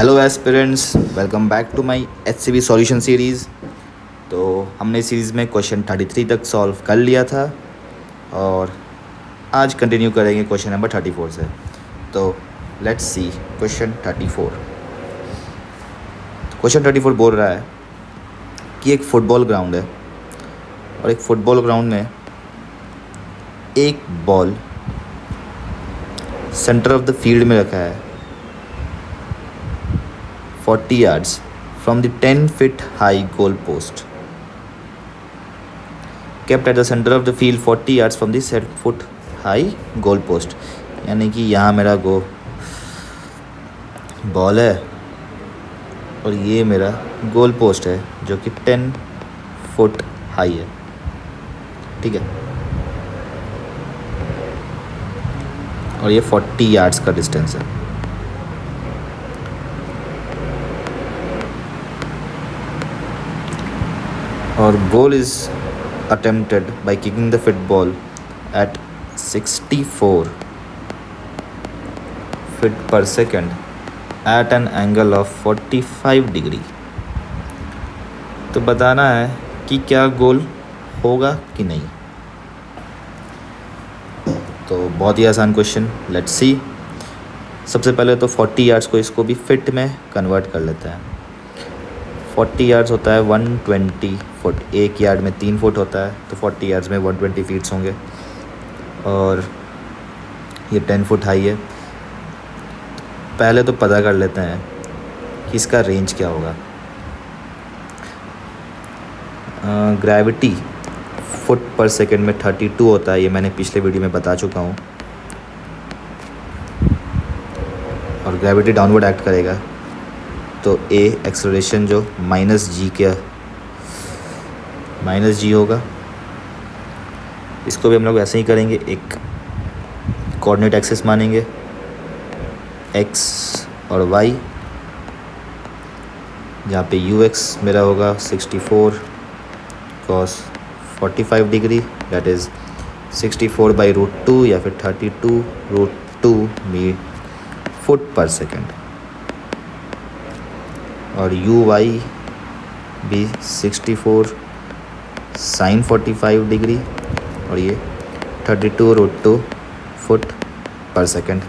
Hello aspirants, welcome back to my HCV solution series. तो हमने इस सीरीज़ में क्वेश्चन 33 तक सॉल्व कर लिया था और आज कंटिन्यू करेंगे क्वेश्चन नंबर 34 से। तो लेट्स सी क्वेश्चन 34। क्वेश्चन 34 बोल रहा है कि एक फुटबॉल ग्राउंड है और एक फुटबॉल ग्राउंड में एक ball centre of the field में रखा है 40 yards from the 10 feet high goal post, kept at the center of the field 40 yards from the 7 foot high goal post। यानी कि यहाँ मेरा बॉल है और ये मेरा गोल पोस्ट है जो कि 10 फुट हाई है। ठीक है, और ये 40 yards का डिस्टेंस है। और goal is attempted by kicking the football at 64 feet per second at an angle of 45 degree. तो बताना है कि क्या गोल होगा कि नहीं। तो बहुत ही आसान क्वेश्चन, लेट्स सी। सबसे पहले तो 40 यार्ड्स को इसको भी फिट में कन्वर्ट कर लेते हैं। 40 यार्ड्स होता है 120 फुट, एक यार्ड में 3 फुट होता है, तो 40 यार्ड्स में 120 फीट्स होंगे और ये 10 फुट हाई है। पहले तो पता कर लेते हैं कि इसका रेंज क्या होगा। ग्रेविटी फुट पर सेकंड में 32 होता है, ये मैंने पिछले वीडियो में बता चुका हूँ। और ग्रेविटी डाउनवर्ड एक्ट करेगा तो ए एक्सेलरेशन जो माइनस जी होगा। इसको भी हम लोग ऐसे ही करेंगे, एक कोऑर्डिनेट एक्सिस मानेंगे एक्स और वाई, जहाँ पे यू एक्स मेरा होगा 64 cos 45 डिग्री, दैट इज़ 64/√2 या फिर 32√2 मी फुट पर सेकेंड। और यू वाई भी 64 sin 45 डिग्री और ये 32√2 फुट पर सेकेंड।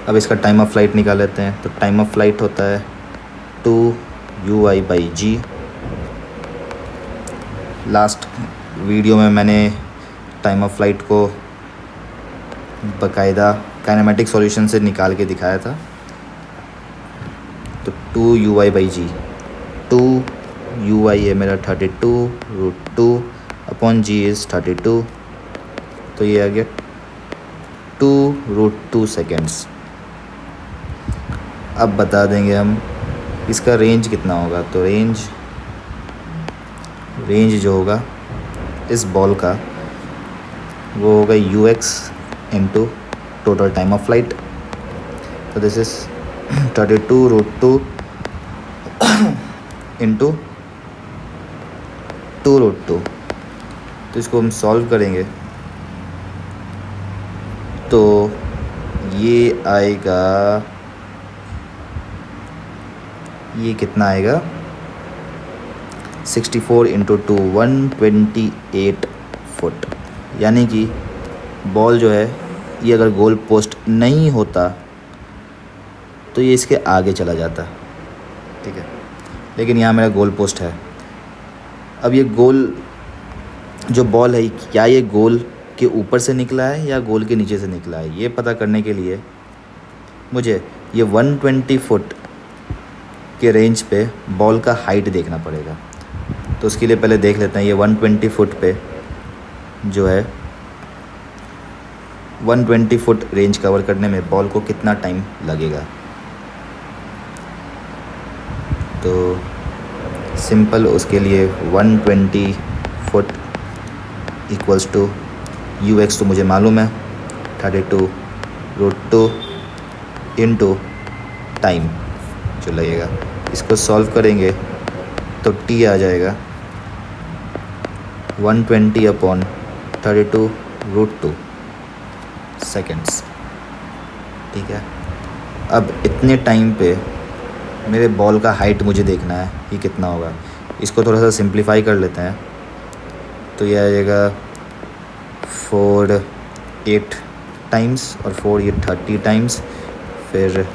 अब इसका टाइम ऑफ फ्लाइट निकाल लेते हैं। तो टाइम ऑफ फ्लाइट होता है 2u/g। लास्ट वीडियो में मैंने टाइम ऑफ फ्लाइट को बाकायदा काइनेमेटिक सॉल्यूशन से निकाल के दिखाया था। तो 2u/g, 2u है मेरा 32√2 अपॉन g इज़ 32, तो ये आ गया 2√2 सेकेंड्स। अब बता देंगे हम इसका रेंज कितना होगा। तो रेंज जो होगा इस बॉल का वो होगा ux into total time of flight. तो दिस इज़ 32√2 इंटू 2√2। तो इसको हम सॉल्व करेंगे तो ये आएगा, ये कितना आएगा 64 इंटू 2 128 फुट। यानी कि बॉल जो है ये अगर गोल पोस्ट नहीं होता तो ये इसके आगे चला जाता। ठीक है, लेकिन यहाँ मेरा गोल पोस्ट है। अब ये गोल जो बॉल है, क्या ये गोल के ऊपर से निकला है या गोल के नीचे से निकला है, ये पता करने के लिए मुझे ये 120 फुट के रेंज पे बॉल का हाइट देखना पड़ेगा। तो उसके लिए पहले देख लेते हैं ये 120 फुट पे जो है 120 फुट रेंज कवर करने में बॉल को कितना टाइम लगेगा। तो सिंपल उसके लिए 120 foot equals to u x तो मुझे मालूम है 32√2 इंटू टाइम जो लगेगा। इसको सॉल्व करेंगे तो टी आ जाएगा 120 अपॉन 32√2 सेकेंड्स। ठीक है, अब इतने टाइम पे मेरे बॉल का हाइट मुझे देखना है ये कितना होगा। इसको थोड़ा सा सिंप्लीफाई कर लेते हैं, तो ये आ जाएगा 4 8 टाइम्स और 4 ये 30 टाइम्स, फिर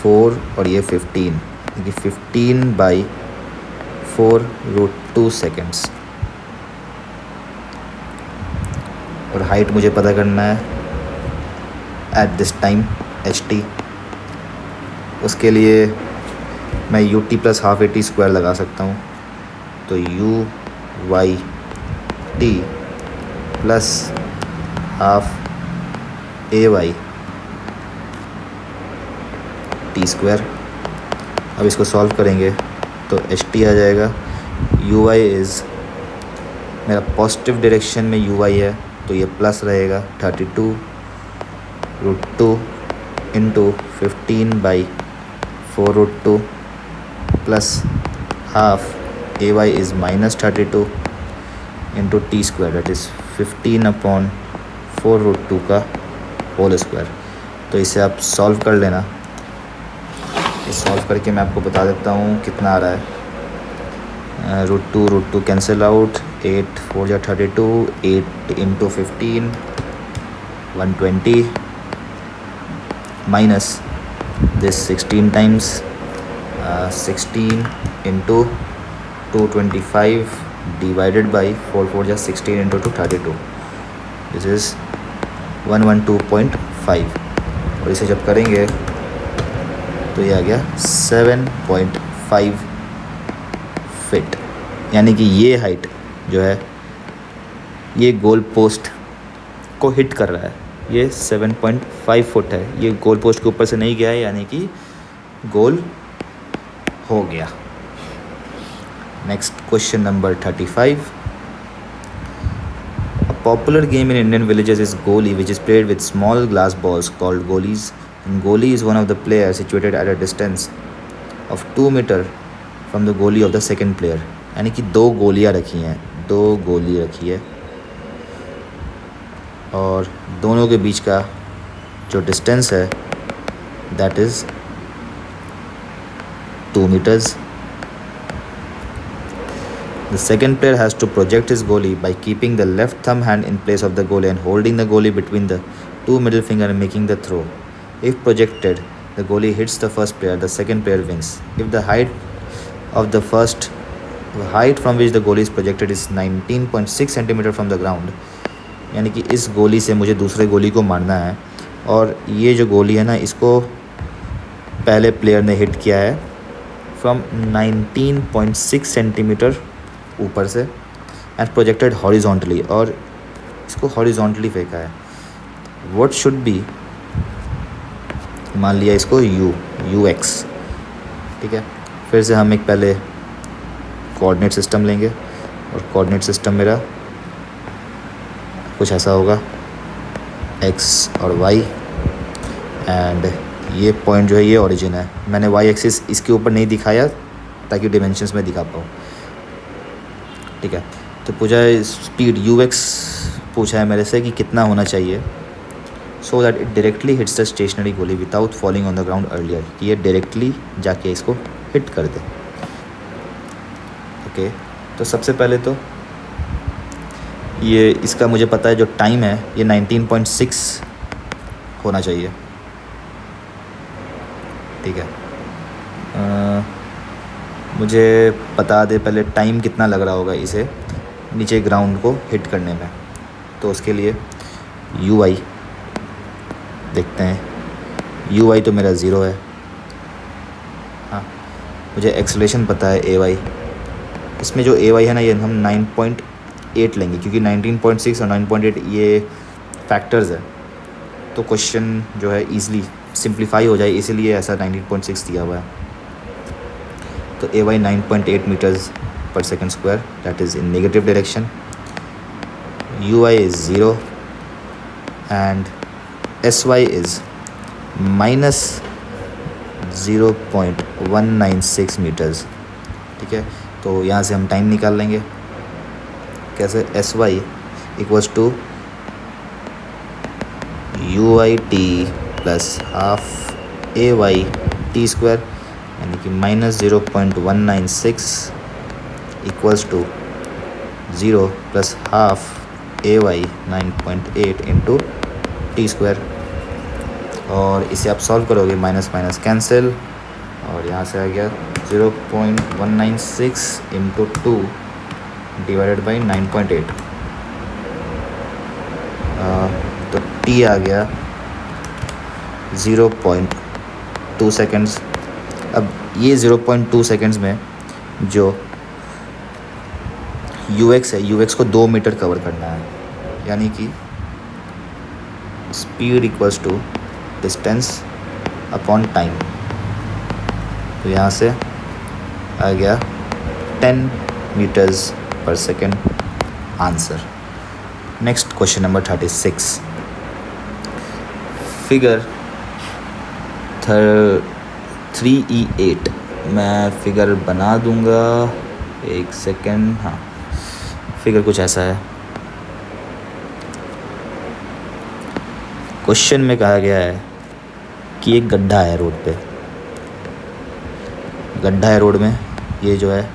4 और ये 15, देखिए 15/4√2 सेकेंड्स। और हाइट मुझे पता करना है एट दिस टाइम ht। उसके लिए मैं ut + ½ at स्क्वायर लगा सकता हूँ, तो uyt + ½ ay t स्क्वायर। अब इसको सॉल्व करेंगे तो ht आ जाएगा। ui इज़ मेरा पॉजिटिव डायरेक्शन में ui है, तो ये प्लस रहेगा 32√2 into 15/4√2 plus half ay is -32 into t square, that is 15/4√2 का होल स्क्वायर। तो इसे आप सॉल्व कर लेना। इस सॉल्व करके मैं आपको बता देता हूँ कितना आ रहा है। √2 कैंसिल आउट, 8 4 या 32, 8 into 15 120 minus this 16 times 16 into 225 divided by 4 4 या 16 इंटू 232, दिस इज़ 112.5। और इसे जब करेंगे तो ये आ गया 7.5 फिट। यानी कि ये हाइट जो है ये गोल पोस्ट को हिट कर रहा है, ये 7.5 फुट है। ये गोल पोस्ट के ऊपर से नहीं गया है, यानी कि गोल हो गया। Next question number 35। A popular game in Indian villages is Goli, which is played with small glass balls called goalies. And goalie is one of the players situated at a distance of 2 meter from the goalie of the second player. यानी कि 2 गोलियाँ रखी हैं, 2 गोली रखी है और दोनों के बीच का जो डिस्टेंस है that is 2 meters. The second player has to project his goalie by keeping the left thumb hand in place of the goalie and holding the goalie between the 2 middle finger and making the throw. If projected, the goalie hits the first player, the second player wins. If the height from which the goalie is projected is 19.6 centimeter from the ground, यानी कि इस गोली से मुझे दूसरे गोली को मारना है। और ये जो गोली है ना, इसको पहले प्लेयर ने हिट किया है फ्रॉम 19.6 सेंटीमीटर ऊपर से एंड प्रोजेक्टेड हॉरिजॉन्टली, और इसको हॉरिजॉन्टली फेंका है। व्हाट शुड बी, मान लिया इसको ux, ठीक है। फिर से हम एक पहले कोऑर्डिनेट सिस्टम लेंगे और कोऑर्डिनेट सिस्टम मेरा कुछ ऐसा होगा x और y, एंड ये पॉइंट जो है ये ओरिजिन है। मैंने y एक्सिस इसके ऊपर नहीं दिखाया ताकि डिमेंशंस में दिखा पाऊँ, ठीक है। तो पूछा है स्पीड ux, पूछा है मेरे से कि कितना होना चाहिए so that it directly hits the stationary goalie without falling on the ground earlier, कि ये डायरेक्टली जाके इसको हिट कर दे। ओके, तो सबसे पहले तो ये इसका मुझे पता है जो टाइम है ये 19.6 होना चाहिए, ठीक है। मुझे बता दे पहले टाइम कितना लग रहा होगा इसे नीचे ग्राउंड को हिट करने में। तो उसके लिए ui देखते हैं। ui तो मेरा 0 है। हाँ, मुझे एक्सेलरेशन पता है ay। इसमें जो ay है ना, ये हम 9.8 लेंगे क्योंकि 19.6 और 9.8 ये फैक्टर्स है। तो क्वेश्चन जो है ईज़िली सिंप्लीफाई हो जाए, इसीलिए ऐसा 19.6 दिया हुआ है। तो ay 9.8 meters per second square, that is in negative direction. ui is 0 and sy is minus 0.196 meters, ठीक है। तो यहाँ से हम टाइम निकाल लेंगे। कैसे, sy equals to uit plus half a y t square यानी कि minus 0.196 equals to 0 plus half a y 9.8 into t square. और इसे आप सॉल्व करोगे, माइनस माइनस कैंसिल, और यहाँ से आ गया 0.196 इंटू 2 डिवाइडेड बाई 9.8। तो टी आ गया 0.2 सेकेंड्स। अब ये 0.2 सेकेंड्स में जो ux है, ux को 2 मीटर कवर करना है, यानी कि speed equals to distance upon time. तो यहाँ से आ गया 10 मीटर्स पर second answer. Next question number 36। Figure 3E8 मैं फिगर बना दूंगा, एक सेकेंड। हाँ, फिगर कुछ ऐसा है। क्वेश्चन में कहा गया है कि एक गड्ढा है रोड पे, गड्ढा है रोड में, ये जो है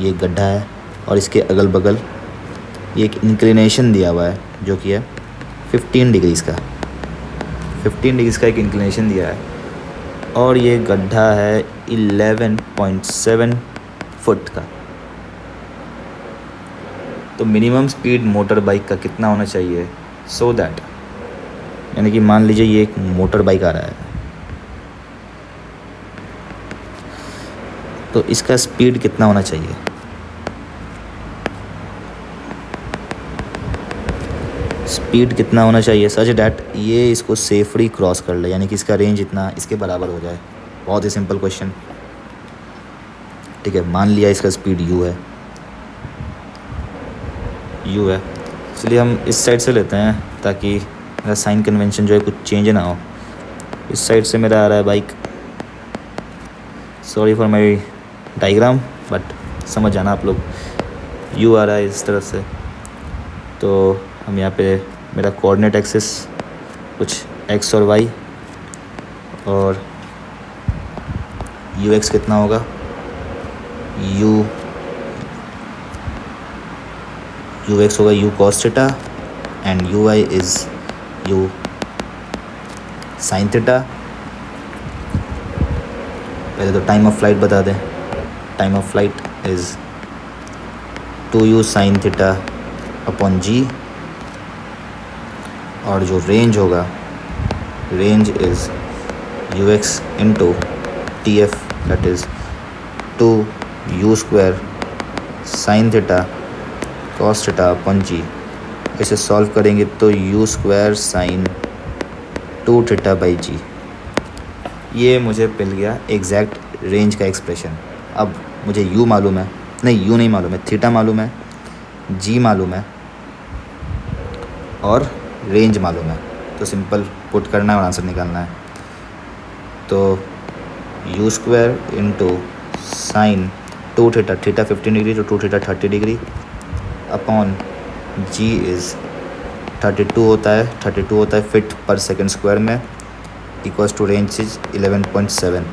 ये गड्ढा है और इसके अगल बगल ये एक इंक्लिनेशन दिया हुआ है जो कि है 15 डिग्रीज़ का, 15 डिग्रीज़ का एक इंक्लिनेशन दिया है, और ये गड्ढा है 11.7 फुट का। तो मिनिमम स्पीड मोटर बाइक का कितना होना चाहिए, सो दैट, यानी कि मान लीजिए ये एक मोटर बाइक आ रहा है, तो इसका स्पीड कितना होना चाहिए। स्पीड कितना होना चाहिए सच डैट ये इसको सेफली क्रॉस कर ले, यानी कि इसका रेंज इतना इसके बराबर हो जाए। बहुत ही सिंपल क्वेश्चन, ठीक है। मान लिया इसका स्पीड u है, u है, इसलिए हम इस साइड से लेते हैं ताकि मेरा साइन कन्वेंशन जो है कुछ चेंज ना हो। इस साइड से मेरा आ रहा है bike, sorry for my diagram, but समझ जाना आप लोग। u आ रहा है इस तरफ से, तो हम यहाँ पे मेरा कोऑर्डिनेट एक्सिस कुछ x और y, और ux कितना होगा, ux होगा u cos theta and uy is u sin theta. पहले तो टाइम ऑफ फ्लाइट बता दें, time of flight is 2u sin theta upon g, और जो रेंज होगा, range is ux into T F, that is 2u square sine theta cos theta upon g. इसे solve करेंगे तो u square sine 2 theta by g, ये मुझे मिल गया exact range का एक्सप्रेशन। अब मुझे u मालूम है, नहीं u नहीं मालूम है, थीटा मालूम है, g मालूम है और रेंज मालूम है, तो सिंपल पुट करना है और आंसर निकालना है। तो u square into sine 2 theta, theta 15 degree तो 2 theta 30 degree upon g is 32 होता है, 32 होता है फिट पर सेकेंड स्क्वायर में, इक्वल्स टू रेंज इज 11.7।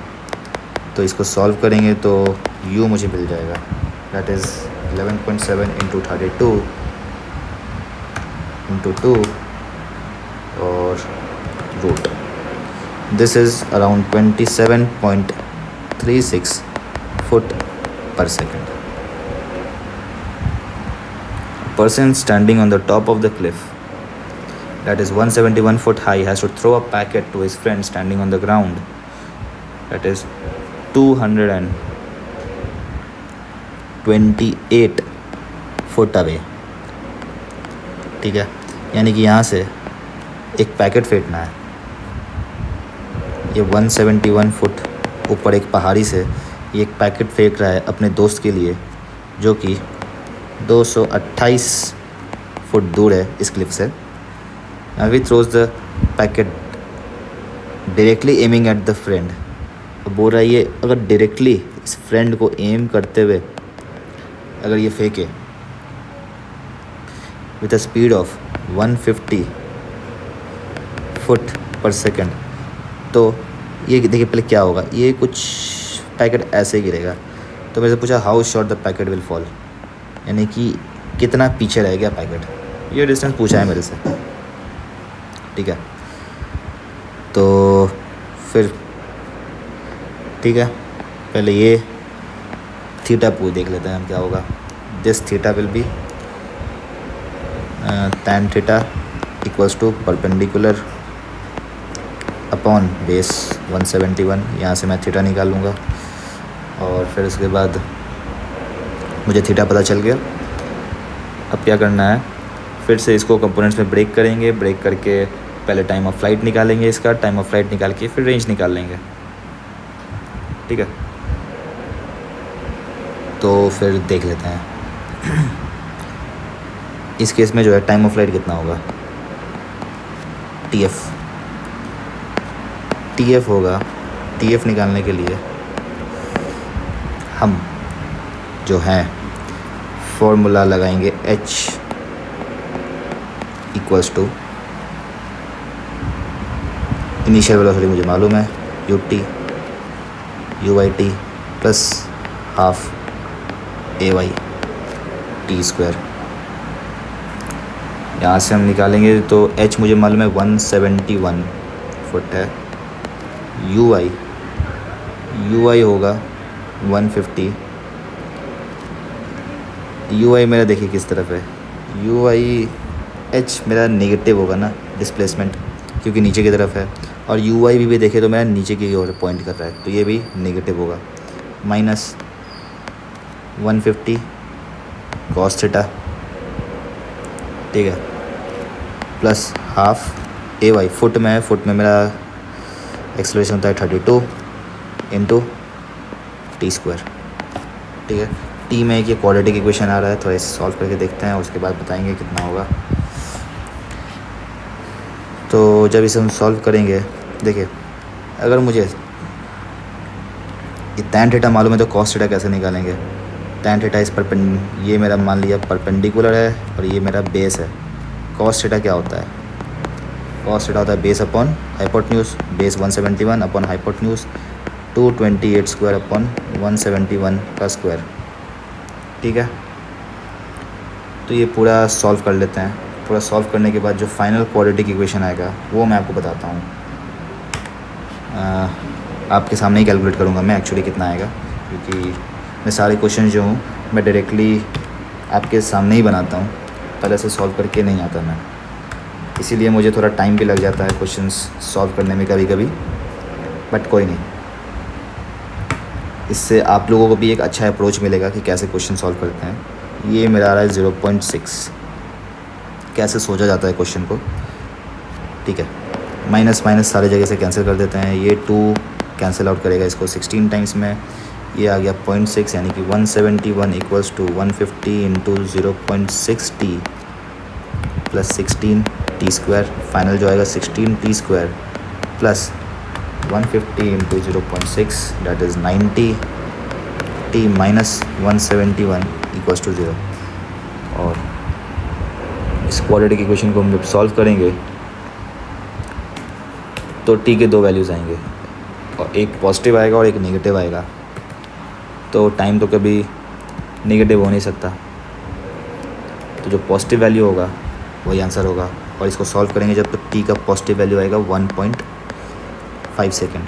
तो इसको सॉल्व करेंगे तो u मुझे मिल जाएगा, दैट इज़ 11.7 इंटू 32 इंटू 2 और root. This is around 27.36 foot per second. A person standing on the top of the cliff that is 171 foot high has to throw a packet to his friend standing on the ground that is 228 foot away। ठीक है, यानी कि यहाँ से एक packet फेंकना है। ये 171 फुट ऊपर एक पहाड़ी से ये एक पैकेट फेंक रहा है अपने दोस्त के लिए, जो कि 228 फुट दूर है इस क्लिफ से। We throws the packet directly aiming at the friend. अब बोल रहा है ये अगर डायरेक्टली इस फ्रेंड को एम करते हुए अगर ये फेंके with a speed of 150 foot पर सेकेंड, तो ये देखिए पहले क्या होगा, ये कुछ पैकेट ऐसे गिरेगा। तो मेरे से पूछा how short the packet will fall, यानी कि कितना पीछे रह गया पैकेट, ये डिस्टेंस पूछा है मेरे से। ठीक है, तो फिर ठीक है, पहले ये थीटा पूछ देख लेते हैं हम क्या होगा। This theta will be tan theta equals to perpendicular upon base 171। यहाँ से मैं थीटा निकाल लूँगा और फिर उसके बाद मुझे थीटा पता चल गया। अब क्या करना है, फिर से इसको कंपोनेंट्स में ब्रेक करेंगे। ब्रेक करके पहले टाइम ऑफ फ्लाइट निकालेंगे, इसका टाइम ऑफ फ्लाइट निकाल के फिर रेंज निकाल लेंगे। ठीक है, तो फिर देख लेते हैं। इस केस में जो है टाइम ऑफ फ्लाइट कितना होगा, टीएफ होगा। टीएफ निकालने के लिए हम जो है फॉर्मूला लगाएंगे h equals to initial velocity मुझे मालूम है ut uyt plus half ay t square. यहाँ से हम निकालेंगे तो h मुझे मालूम है 171 फुट है। ui होगा 150। ui मेरा देखिए किस तरफ है, h मेरा नेगेटिव होगा ना डिस्प्लेसमेंट, क्योंकि नीचे की तरफ है। और ui भी देखे तो मेरा नीचे की ओर पॉइंट कर रहा है, तो ये भी नेगेटिव होगा। माइनस 150 कॉस थीटा, ठीक है, plus half a Y. Foot में मेरा एक्सेलरेशन होता है 32 इंटू टी स्क्वायर। ठीक है, टी में एक ये क्वाड्रेटिक इक्वेशन आ रहा है, थोड़ा इसे सॉल्व करके देखते हैं, उसके बाद बताएंगे कितना होगा। तो जब इसे हम सॉल्व करेंगे, देखिए अगर मुझे ये tan थीटा मालूम है तो cos थीटा कैसे निकालेंगे। tan थीटा इस ये मेरा मान लिया परपेंडिकुलर है और ये मेरा बेस है। cos थीटा क्या होता है, cos थीटा होता है base upon hypotenuse, base 171 upon hypotenuse 228 square upon 171 का स्क्वायर। ठीक है, तो ये पूरा सॉल्व कर लेते हैं। पूरा सॉल्व करने के बाद जो फाइनल क्वाड्रेटिक इक्वेशन आएगा वो मैं आपको बताता हूँ। आपके सामने ही कैलकुलेट करूँगा मैं एक्चुअली कितना आएगा, क्योंकि मैं सारे क्वेश्चन जो हूँ मैं डायरेक्टली आपके सामने ही बनाता हूँ, पहले से सॉल्व करके नहीं आता मैं, इसीलिए मुझे थोड़ा टाइम भी लग जाता है क्वेश्चंस सॉल्व करने में कभी कभी, बट कोई नहीं, इससे आप लोगों को भी एक अच्छा अप्रोच मिलेगा कि कैसे क्वेश्चन सॉल्व करते हैं। ये मेरा आ रहा है 0.6, कैसे सोचा जाता है क्वेश्चन को। ठीक है, माइनस माइनस सारे जगह से कैंसिल कर देते हैं, ये 2 कैंसिल आउट करेगा इसको 16 टाइम्स में, ये आ गया 0.6 यानी कि 171 equals to 150 into 0.6 t plus 16 t square. Final जो आएगा 16 t square plus 150 into 0.6 that is 90 t minus 171 equals to 0। और इस क्वाड्रेटिक इक्वेशन को हम जब सॉल्व करेंगे तो टी के 2 वैल्यूज़ आएंगे, और एक पॉजिटिव आएगा और एक नेगेटिव आएगा। तो टाइम तो कभी नेगेटिव हो नहीं सकता, तो जो पॉजिटिव वैल्यू होगा वही आंसर होगा। और इसको सॉल्व करेंगे जब तक टी का पॉजिटिव वैल्यू आएगा 1.5 सेकेंड,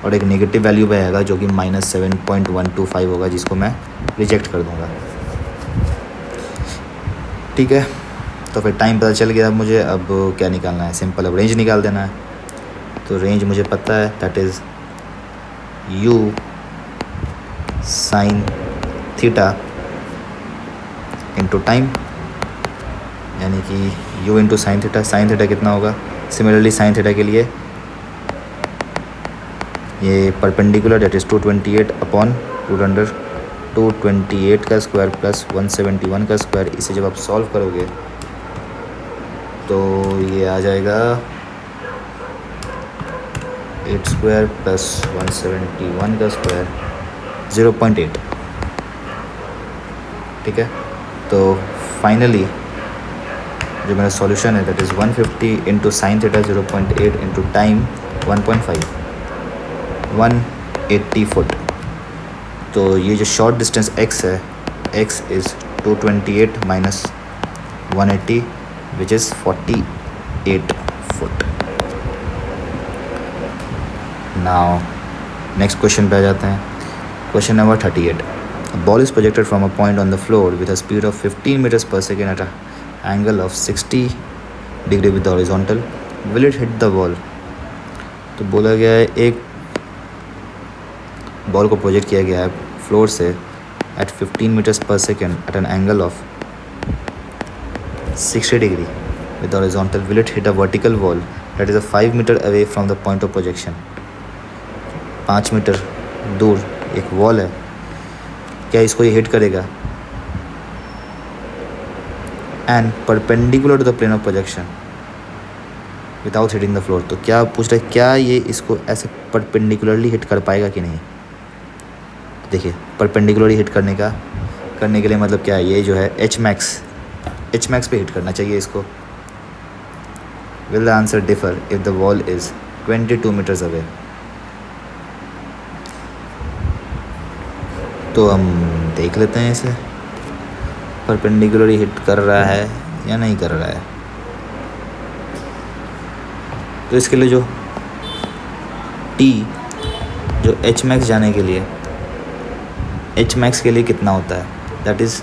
और एक नेगेटिव वैल्यू भी आएगा जो कि -7.125 होगा, जिसको मैं रिजेक्ट कर दूँगा। ठीक है, तो फिर टाइम पता चल गया। अब मुझे अब क्या निकालना है, सिंपल अब रेंज निकाल देना है। तो रेंज मुझे पता है, that is u sine theta into time, यानी कि u into sine theta. Sine theta कितना होगा, सिमिलरली साइन थीटा के लिए ये परपेंडिकुलर दैट इज़ 228 अपॉन 228 का स्क्वायर प्लस 171 का स्क्वायर। इसे जब आप सॉल्व करोगे तो ये आ जाएगा 8 स्क्वायर प्लस 171 का स्क्वायर 0.8। ठीक है, तो फाइनली जो मेरा सॉल्यूशन है that is 150 into sine theta 0.8 into time 1.5। 180 foot. तो ये जो शॉर्ट डिस्टेंस x है, x is 228 minus 180 which is 48 foot. Now next question पे आ जाते हैं। Question number 38। A ball is projected from a point on the floor with a speed of 15 meters per second at an angle of 60 degree with the horizontal. Will it hit the wall? तो बोला गया है एक ball को project किया गया है floor से एट 15 मीटर्स पर second at an angle of 60 degree with horizontal. Will it hit a vertical wall that is a 5 meter away from the point of projection. 5 meter दूर एक वॉल है, क्या इसको ये हिट करेगा? And perpendicular to the plane of projection without hitting the floor. तो क्या पूछ रहे, क्या ये इसको ऐसे परपेंडिकुलरली हिट कर पाएगा कि नहीं? देखिए परपेंडिकुलरली हिट करने के लिए मतलब क्या है, ये जो है एच मैक्स पे हिट करना चाहिए इसको. Will the answer differ if the wall is 22 meters away. तो हम देख लेते हैं इसे परपेंडिकुलरली हिट कर रहा है या नहीं कर रहा है. तो इसके लिए जो एच मैक्स जाने के लिए एच मैक्स के लिए कितना होता है, that is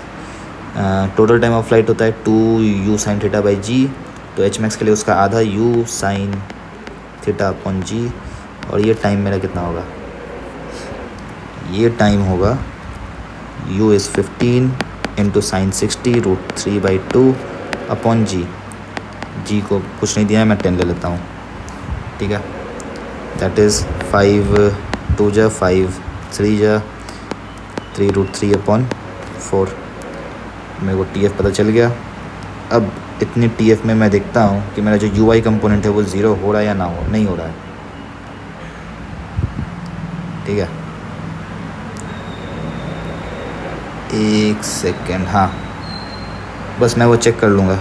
total time of flight होता है 2u साइन थीटा बाई जी. तो एच मैक्स के लिए उसका आधा u साइन थीटा अपॉन जी. और ये टाइम मेरा कितना होगा, ये टाइम होगा u is 15 into sine 60 root 3/2 upon g. G को कुछ नहीं दिया है, मैं 10 ले लेता हूँ. ठीक है, दैट इज़ 5 2 जा 5 3 जा 3 रूट 3 अपॉन 4. मेरे को TF पता चल गया. अब इतनी TF में मैं देखता हूँ कि मेरा जो UI कंपोनेंट है वो 0 हो रहा है या नहीं हो रहा है. ठीक है, एक सेकेंड. हाँ, बस मैं वो चेक कर लूँगा,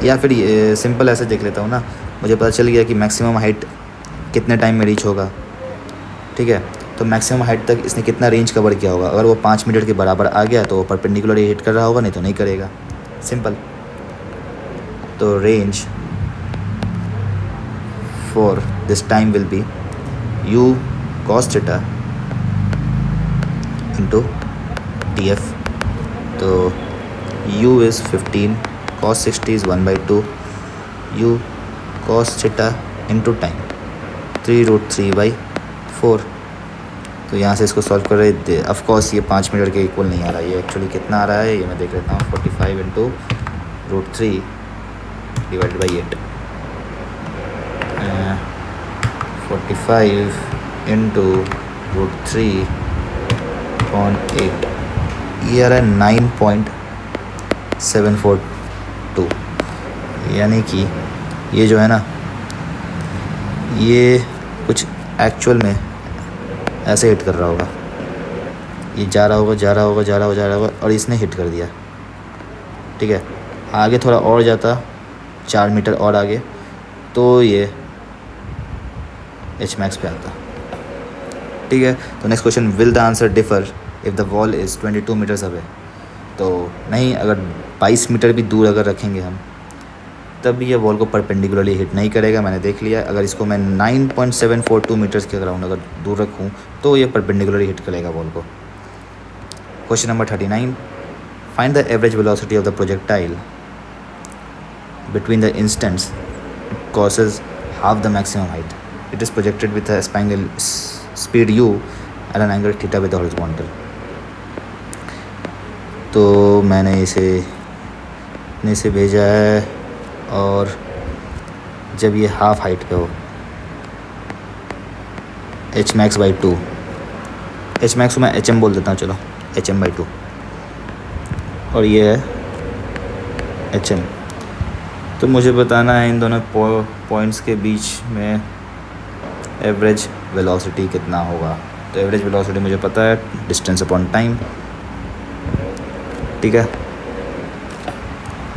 या फिर सिंपल ऐसे देख लेता हूँ ना. मुझे पता चल गया कि मैक्सिमम हाइट कितने टाइम में रीच होगा. ठीक है, तो मैक्सिमम हाइट तक इसने कितना रेंज कवर किया होगा. अगर वो 5 मीटर के बराबर आ गया तो वो परपेंडिकुलर हिट कर रहा होगा, नहीं तो नहीं करेगा. सिंपल. तो range for this time will be u cos theta into TF. तो u is 15, cos 60 is 1/2, u cos theta into time 3 root 3/4. तो यहाँ से इसको सॉल्व कर रहे. ऑफकोर्स ये 5 मीटर के इक्वल नहीं आ रहा है. ये एक्चुअली कितना आ रहा है ये मैं देख लेता हूँ. 45 into root 3 divided by 8. 45 into root 3 upon 8, ये आ रहा है 9.742. यानी कि ये जो है ना, ये कुछ एक्चुअल में ऐसे हिट कर रहा होगा. ये जा रहा होगा और इसने हिट कर दिया. ठीक है, आगे थोड़ा और जाता 4 मीटर और आगे तो ये एच मैक्स पे आता. ठीक है, तो next question. Will the answer differ if the wall is 22 meters away. तो नहीं, अगर 22 मीटर भी दूर अगर रखेंगे हम तब भी ये वॉल को परपेंडिकुलरली हिट नहीं करेगा. मैंने देख लिया. अगर इसको मैं 9.742 मीटर्स के अराउंड अगर दूर रखूँ तो ये परपेंडिकुलरली हिट करेगा वॉल को. Question number 39. Find the average velocity of the projectile between the instants causes half the maximum height. It is projected with a speed u at an angle theta with the horizontal. तो मैंने इसे भेजा है और जब ये half height पे हो H max by 2, H max को मैं HM बोल देता हूँ, चलो HM/2, और ये है HM. तो मुझे बताना है इन दोनों पॉइंट्स के बीच में एवरेज वेलोसिटी कितना होगा. तो एवरेज वेलोसिटी मुझे पता है, डिस्टेंस अपॉन टाइम. ठीक है,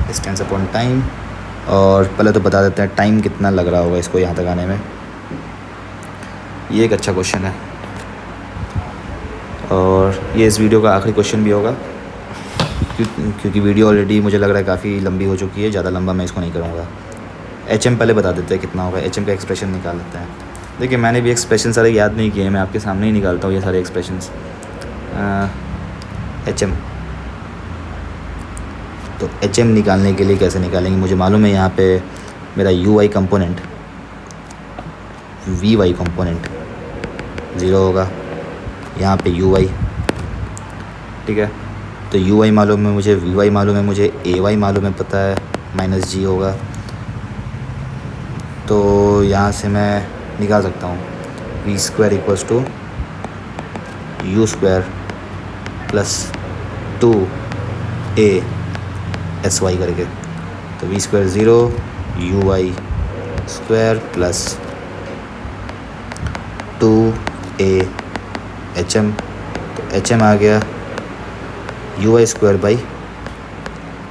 डिस्टेंस अपॉन टाइम. और पहले तो बता देते हैं टाइम कितना लग रहा होगा इसको यहाँ तक आने में. ये एक अच्छा क्वेश्चन है और ये इस वीडियो का आखिरी क्वेश्चन भी होगा क्योंकि वीडियो ऑलरेडी मुझे लग रहा है काफ़ी लंबी हो चुकी है। ज़्यादा लंबा मैं इसको नहीं करूँगा। HM पहले बता देते हैं कितना होगा। HM का एक्सप्रेशन निकाल लेते हैं। देखिए मैंने भी एक्सप्रेशन सारे याद नहीं किए, मैं आपके सामने ही निकालता हूँ ये सारे एक्सप्रेशंस। HM तो HM निकालने के लिए कैसे निकालेंगे, मुझे मालूम है यहाँ पे मेरा UI कंपोनेंट VY कंपोनेंट 0 होगा, यहाँ पे UI, ठीक है। तो UI मालूम है मुझे, VY मालूम है मुझे, AY मालूम है, पता है -G होगा। तो यहाँ से मैं निकाल सकता हूँ V² = U² + 2ASY करके। तो V² 0 UI² + 2AHM। तो HM आ गया UI² /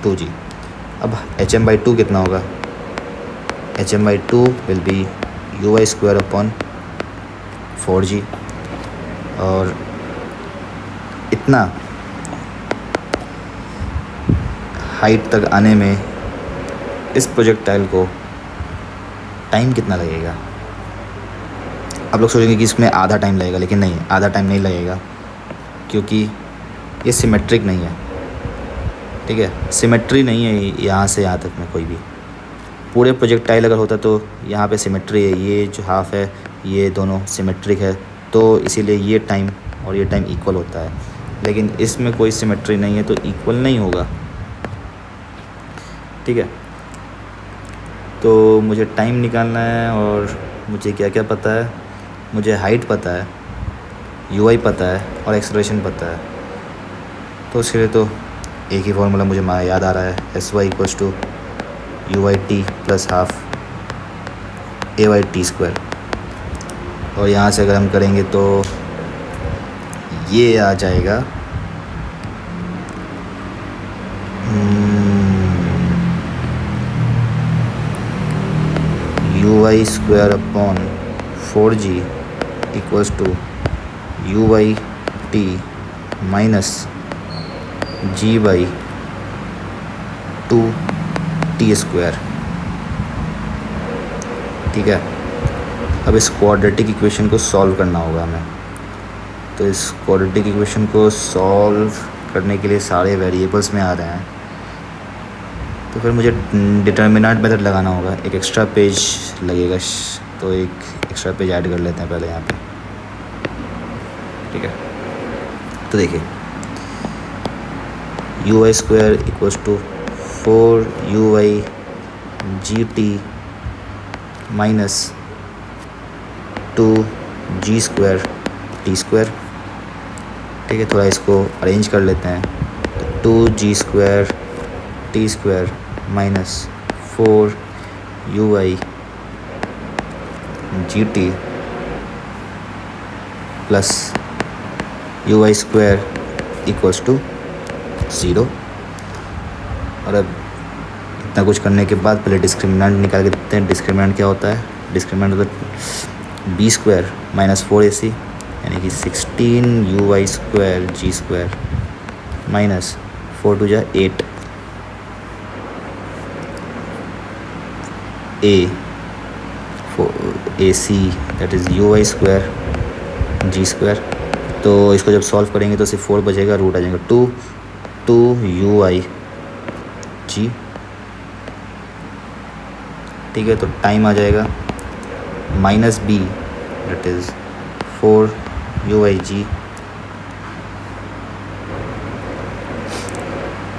2G। अब HM/2 कितना होगा? HM/2 will be UI² / 4G। और इतना हाइट तक आने में इस प्रोजेक्टाइल को टाइम कितना लगेगा? आप लोग सोचेंगे कि इसमें आधा टाइम लगेगा, लेकिन नहीं, आधा टाइम नहीं लगेगा क्योंकि ये सिमेट्रिक नहीं है, ठीक है। सिमेट्री नहीं है यहाँ से यहाँ तक में कोई भी। पूरे प्रोजेक्टाइल अगर होता तो यहाँ पे सिमेट्री है, ये जो हाफ है ये दोनों सिमेट्रिक है, तो इसीलिए ये टाइम और ये टाइम इक्वल होता है। लेकिन इसमें कोई सिमेट्री नहीं है तो इक्वल नहीं होगा, ठीक है। तो मुझे टाइम निकालना है और मुझे क्या क्या पता है, मुझे हाइट पता है, UI पता है और एक्सेलरेशन पता है। तो उसके लिए तो एक ही फार्मूला मुझे याद आ रहा है, SY = UYT + ½ AYT²। और यहाँ से अगर हम करेंगे तो ये आ जाएगा UI² / 4G = UYT - G/2T², ठीक है। अब इस क्वाड्रेटिक इक्वेशन को सॉल्व करना होगा हमें। तो इस क्वाड्रेटिक इक्वेशन को सॉल्व करने के लिए सारे वेरिएबल्स में आ रहे हैं, तो फिर मुझे डिटर्मिनेंट मेथड लगाना होगा। एक एक्स्ट्रा पेज लगेगा, तो एक एक्स्ट्रा पेज ऐड कर लेते हैं पहले यहाँ पे, ठीक है। तो देखिए UI² = 4UYGT - 2G²T², ठीक है। थोड़ा इसको अरेंज कर लेते हैं। तो 2G² T² - 4UYGT + UI² = 0। और अब इतना कुछ करने के बाद पहले डिस्क्रिमिनेंट निकाल के देखते हैं। डिस्क्रिमिनेंट क्या होता है? डिस्क्रिमिनेंट होता है B² - 4AC, यानी कि 16UY² G² - 4 × 2 = 8 AC, that is UI² G²। तो इसको जब सॉल्व करेंगे तो सिर्फ 4 बचेगा, रूट आ जाएगा 2UYG, ठीक है। तो टाइम आ जाएगा -B, that is 4UYG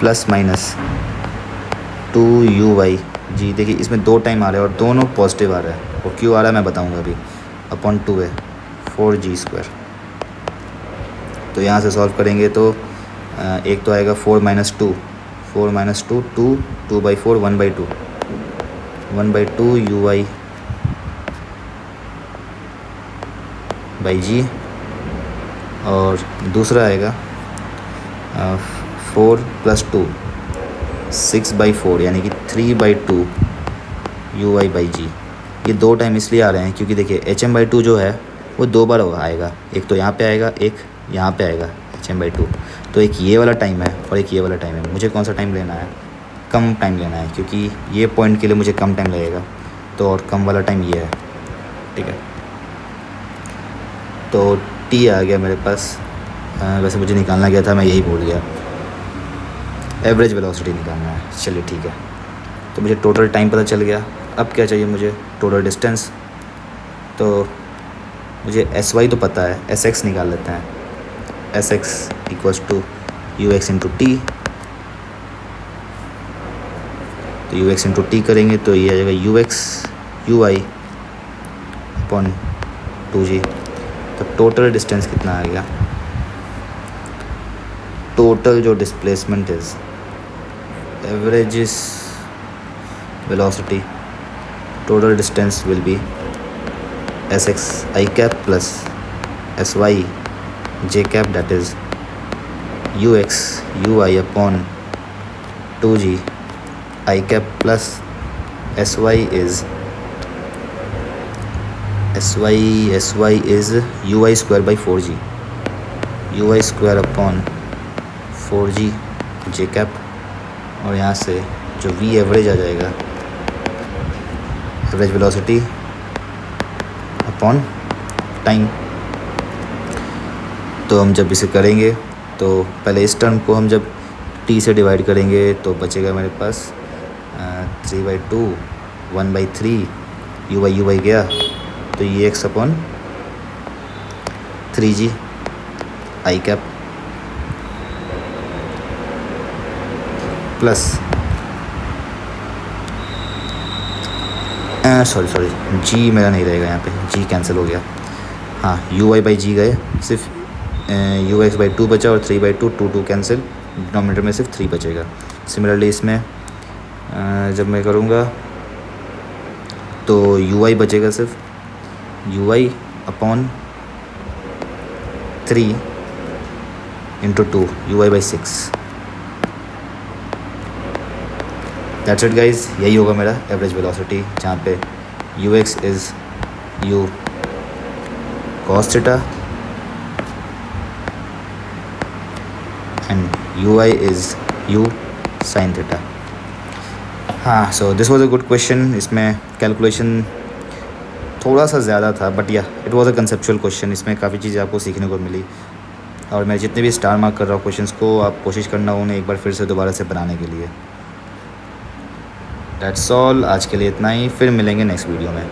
± 2UYG। देखिए इसमें 2 टाइम आ रहे हैं और दोनों पॉजिटिव आ रहा है। और क्यों आ रहा है मैं बताऊंगा अभी। /2 है 4G²। तो यहाँ से सॉल्व करेंगे तो एक तो आएगा 4 - 2 2 2/4 1/2 1/2 UY/G। और दूसरा आएगा 4 + 2 6/4, यानी कि 3/2 UY/G। ये 2 टाइम इसलिए आ रहे हैं क्योंकि देखिए HM/2 जो है वो 2 बार आएगा, एक तो यहाँ पे आएगा, एक यहाँ पे आएगा HM/2। तो एक ये वाला टाइम है और एक ये वाला टाइम है। मुझे कौन सा टाइम लेना है? कम टाइम लेना है, क्योंकि ये पॉइंट के लिए मुझे कम टाइम लगेगा, तो और कम वाला टाइम ये है, ठीक है। तो T आ गया मेरे पास। वैसे मुझे निकालना गया था, मैं यही भूल गया, एवरेज वेलोसिटी निकालना है। चलिए ठीक है, तो मुझे टोटल टाइम पता चल गया। अब क्या चाहिए मुझे? Total distance. तो मुझे SY तो पता है, SX निकाल लेते हैं। SX equals to UX into t. तो UX इंटू टी करेंगे तो ये आ जाएगा UX UI अपॉन 2G। तो टोटल डिस्टेंस कितना आ गया? टोटल जो displacement is average velocity, total distance will be SX I cap plus SY J cap, that is UX UI upon 2G I cap plus SY is UI square by 4G, UI square upon 4G J cap। और यहाँ से जो V average आ जाएगा, average velocity upon time. तो हम जब इसे करेंगे तो पहले इस टर्म को हम जब T से डिवाइड करेंगे तो बचेगा मेरे पास 3/2 1/3 UI गया, तो ये x upon 3G I cap plus sorry G मेरा नहीं रहेगा यहाँ पे, G कैंसिल हो गया। हाँ, UI/G गए, सिर्फ UX/2 बचा और 3/2 2 कैंसिल, डिनोमिनेटर में सिर्फ 3 बचेगा। सिमिलरली इसमें जब मैं करूँगा तो UI बचेगा सिर्फ UI upon 3 into 2 UI/6। That's it guys, यही होगा मेरा एवरेज वेलोसिटी, जहाँ पे UX is U cos theta and UI is U sin theta. हाँ, so this was a good question. इसमें कैलकुलेशन थोड़ा सा ज़्यादा था, but yeah it was a conceptual question. इसमें काफ़ी चीज़ें आपको सीखने को मिली, और मैं जितने भी स्टार मार्क कर रहा हूँ क्वेश्चंस को, आप कोशिश करना उन्हें एक बार फिर से दोबारा से बनाने के लिए। दैट्स ऑल, आज के लिए इतना ही, फिर मिलेंगे नेक्स्ट वीडियो में।